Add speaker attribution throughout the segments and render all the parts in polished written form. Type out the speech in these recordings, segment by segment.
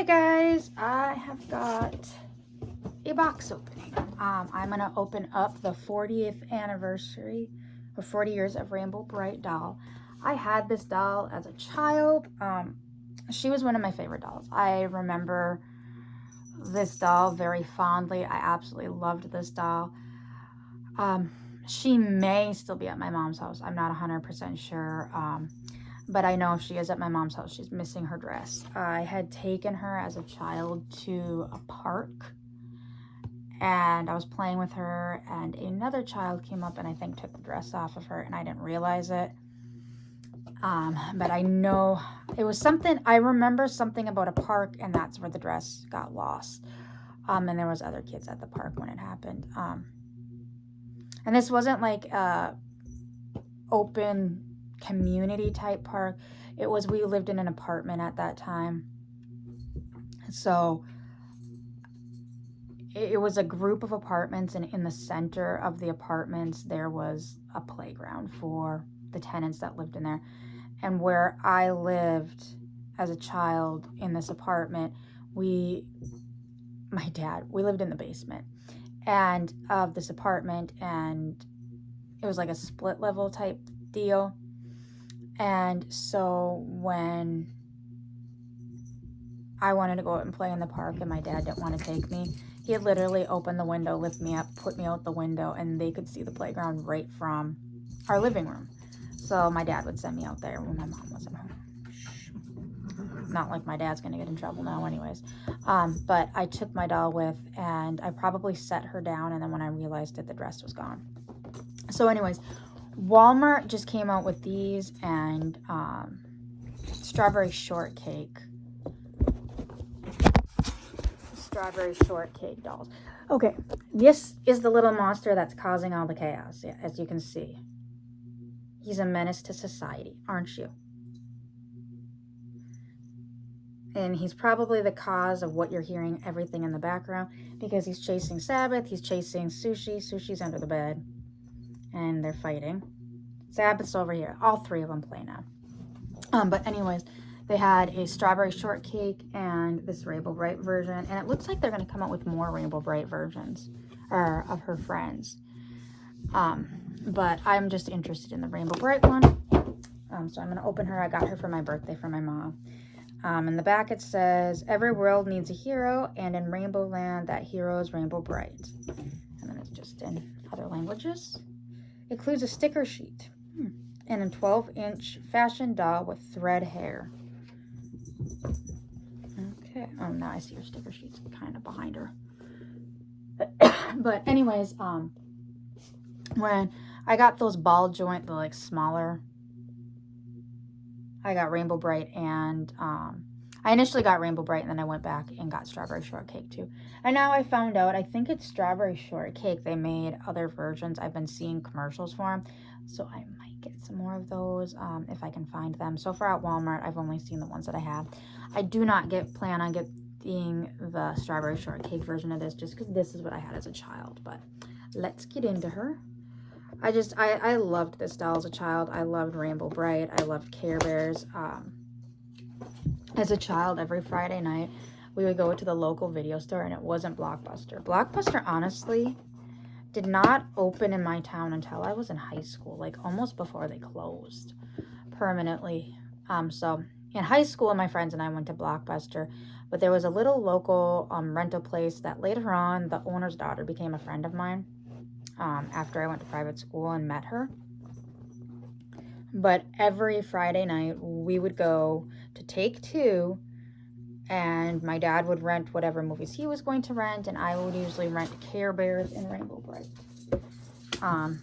Speaker 1: Hi guys, I have got a box opening. I'm gonna open up the 40th anniversary or 40 years of Rainbow Brite doll. I had this doll as a child. She was one of my favorite dolls. I remember this doll very fondly. I absolutely loved this doll. She may still be at my mom's house. I'm not 100% sure. But I know if she is at my mom's house, she's missing her dress. I had taken her as a child to a park, and I was playing with her, and another child came up and I think took the dress off of her, and I didn't realize it. But I know it was something, I remember something about a park, and that's where the dress got lost. And there was other kids at the park when it happened. And this wasn't like a open community type park. It was, we lived in an apartment at that time, so it was a group of apartments, and in the center of the apartments there was a playground for the tenants that lived in there. And where I lived as a child in this apartment, we lived in the basement and of this apartment, and it was like a split level type deal. And so when I wanted to go out and play in the park and my dad didn't want to take me, he had literally opened the window, lift me up, put me out the window, and they could see the playground right from our living room. So my dad would send me out there when my mom wasn't home. Not like my dad's gonna get in trouble now anyways. But I took my doll with, and I probably set her down, and then when I realized it, the dress was gone. So anyways, Walmart just came out with these, and strawberry shortcake dolls. Okay, this is the little monster that's causing all the chaos. Yeah, as you can see, he's a menace to society, aren't you? And he's probably the cause of what you're hearing, everything in the background, because he's chasing Sabbath, he's chasing Sushi. Sushi's under the bed, and they're fighting. Sabbath's over here. All three of them play now. But anyways, they had a strawberry shortcake and this Rainbow Brite version, and it looks like they're going to come out with more Rainbow Brite versions of her friends. But I'm just interested in the Rainbow Brite one. So I'm going to open her. I got her for my birthday from my mom. In the back it says, every world needs a hero, and in Rainbow Land, that hero is Rainbow Brite. And then it's just in other languages. It includes a sticker sheet and a 12-inch fashion doll with thread hair. Okay. Oh, now I see her sticker sheet's kind of behind her. But anyways, when I got those ball joint, the like smaller, I got Rainbow Brite, and I initially got Rainbow Brite, and then I went back and got Strawberry Shortcake too. And now I found out, I think it's Strawberry Shortcake. They made other versions. I've been seeing commercials for them, so I might get some more of those if I can find them. So far at Walmart, I've only seen the ones that I have. I do not plan on getting the Strawberry Shortcake version of this, just because this is what I had as a child. But let's get into her. I loved this doll as a child. I loved Rainbow Brite. I loved Care Bears. As a child, every Friday night, we would go to the local video store, and it wasn't Blockbuster. Blockbuster, honestly, did not open in my town until I was in high school, like almost before they closed permanently. So in high school, my friends and I went to Blockbuster, but there was a little local rental place that later on, the owner's daughter became a friend of mine. After I went to private school and met her. But every Friday night we would go to Take Two, and my dad would rent whatever movies he was going to rent, and I would usually rent Care Bears and Rainbow Brite. I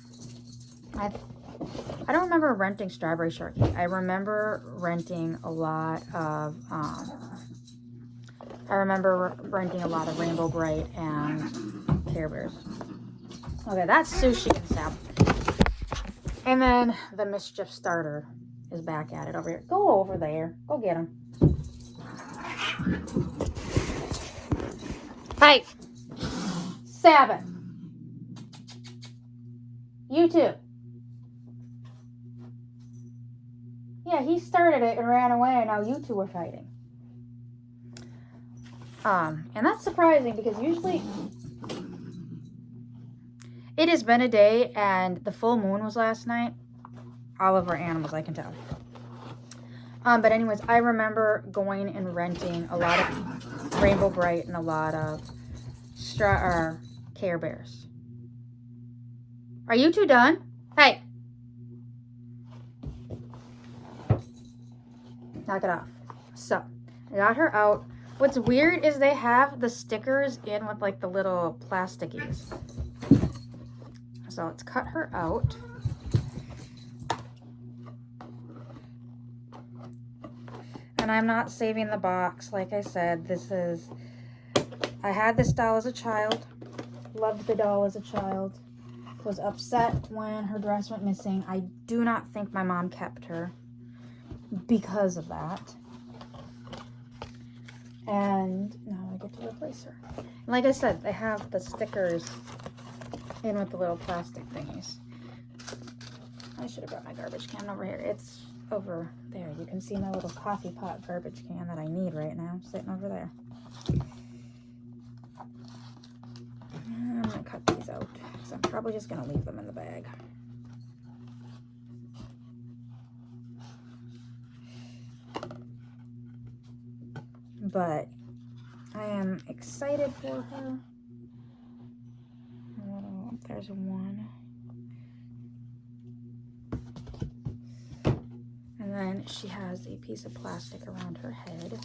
Speaker 1: don't remember renting Strawberry Shortcake. I remember renting a lot of Rainbow Brite and Care Bears. Okay, that's Sushi and Sabbath. And then the mischief starter is back at it over here. Go over there. Go get him. Hey! Sabbath. You too. Yeah, he started it and ran away, and now you two are fighting. And that's surprising because usually it has been a day and the full moon was last night. All of our animals, I can tell. But anyways, I remember going and renting a lot of Rainbow Brite and a lot of Care Bears. Are you two done? Hey! Knock it off. So, I got her out. What's weird is they have the stickers in with like the little plastickies. So let's cut her out. And I'm not saving the box. Like I said, I had this doll as a child. Loved the doll as a child. Was upset when her dress went missing. I do not think my mom kept her because of that. And now I get to replace her. And like I said, they have the stickers in with the little plastic thingies. I should have brought my garbage can over here. It's over there. You can see my little coffee pot garbage can that I need right now, sitting over there. I'm going to cut these out, because I'm probably just going to leave them in the bag. But I am excited for her. There's one. And then she has a piece of plastic around her head.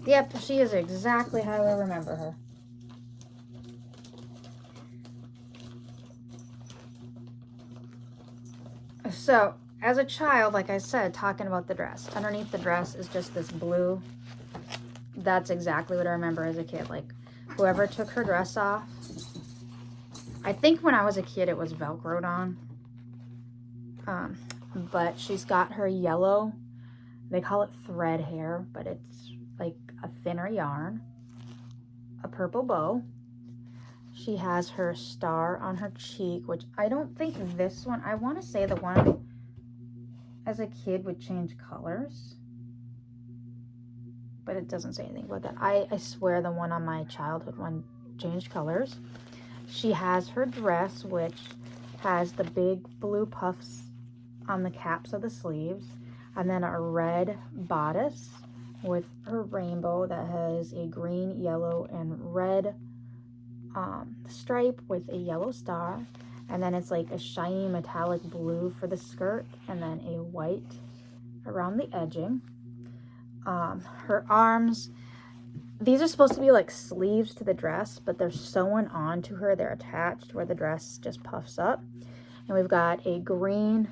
Speaker 1: Yep, she is exactly how I remember her. So, as a child, like I said, talking about the dress, underneath the dress is just this blue. That's exactly what I remember as a kid. Like, whoever took her dress off, I think when I was a kid it was Velcroed on. But she's got her yellow, they call it thread hair, but it's like a thinner yarn, a purple bow. She has her star on her cheek, which I don't think this one, I want to say the one as a kid would change colors, but it doesn't say anything about that. I swear the one on my childhood one changed colors. She has her dress, which has the big blue puffs on the caps of the sleeves, and then a red bodice with her rainbow that has a green, yellow, and red stripe with a yellow star, and then it's like a shiny metallic blue for the skirt, and then a white around the edging. Her arms, these are supposed to be like sleeves to the dress, but they're sewn onto her. They're attached where the dress just puffs up. And we've got a green,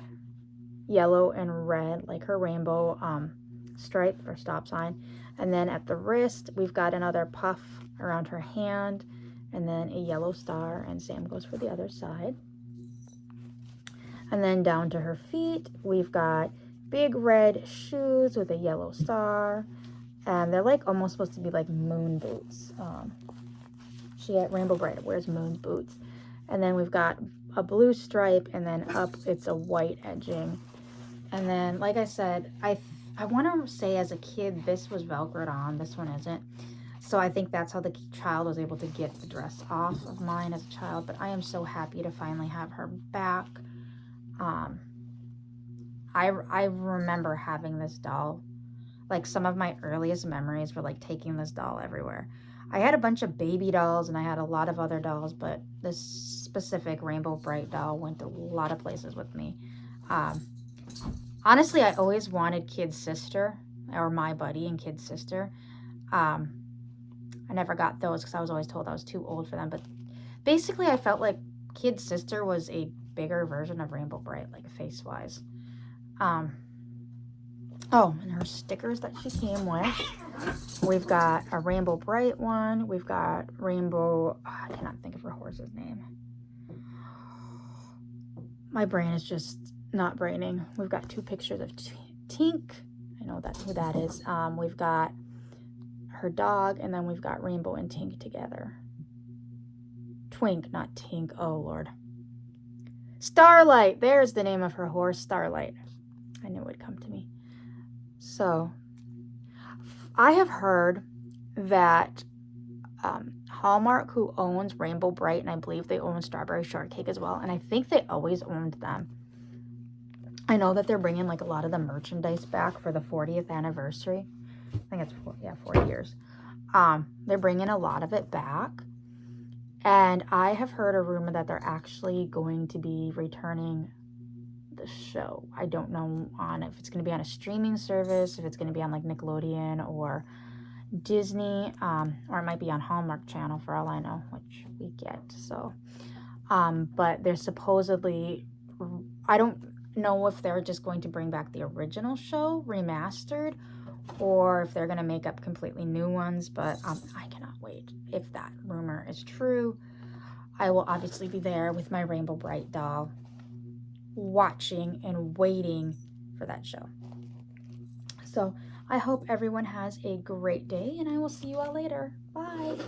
Speaker 1: yellow, and red, like her rainbow stripe or stop sign. And then at the wrist, we've got another puff around her hand, and then a yellow star, and same goes for the other side. And then down to her feet, we've got big red shoes with a yellow star, and they're like almost supposed to be like moon boots. She at Rainbow Brite wears moon boots. And then we've got a blue stripe, and then up it's a white edging. And then, like I said, I want to say as a kid this was Velcroed on, this one isn't. So I think that's how the child was able to get the dress off of mine as a child. But I am so happy to finally have her back. I remember having this doll. Like, some of my earliest memories were like taking this doll everywhere. I had a bunch of baby dolls, and I had a lot of other dolls, but this specific Rainbow Brite doll went to a lot of places with me. Honestly, I always wanted Kid's sister, or my buddy and Kid's sister. I never got those because I was always told I was too old for them. But basically, I felt like Kid's sister was a bigger version of Rainbow Brite, like face-wise. Oh, and her stickers that she came with. We've got a Rainbow Brite one. We've got Rainbow... Oh, I cannot think of her horse's name. My brain is just not braining. We've got two pictures of Tink. I know that's who that is. We've got her dog, and then we've got Rainbow and Tink together. Twink, not Tink. Oh, Lord. Starlight. There's the name of her horse, Starlight. I knew it would come to me. So, I have heard that Hallmark, who owns Rainbow Brite, and I believe they own Strawberry Shortcake as well, and I think they always owned them. I know that they're bringing like a lot of the merchandise back for the 40th anniversary. I think it's 40 years. They're bringing a lot of it back, and I have heard a rumor that they're actually going to be returning the show. I don't know on if it's going to be on a streaming service, if it's going to be on like Nickelodeon or Disney, or it might be on Hallmark Channel for all I know, which we get. So, but they're supposedly, I don't know if they're just going to bring back the original show remastered, or if they're going to make up completely new ones, but I cannot wait. If that rumor is true, I will obviously be there with my Rainbow Brite doll, watching and waiting for that show. So I hope everyone has a great day, and I will see you all later. Bye.